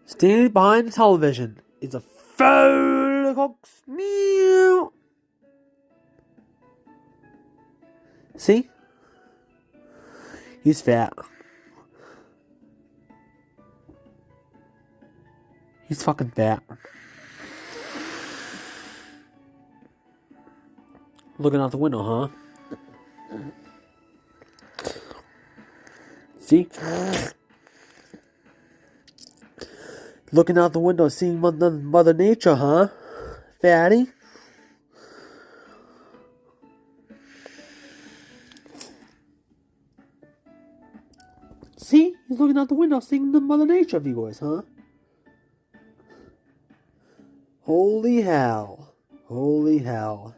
Standing behind the television is a fox. Meow. See? He's fat. He's fucking fat. Looking out the window, huh? See? Looking out the window, seeing Mother Nature, huh? Fatty? See? He's looking out the window, seeing the Mother Nature of you boys, huh? Holy hell. Holy hell.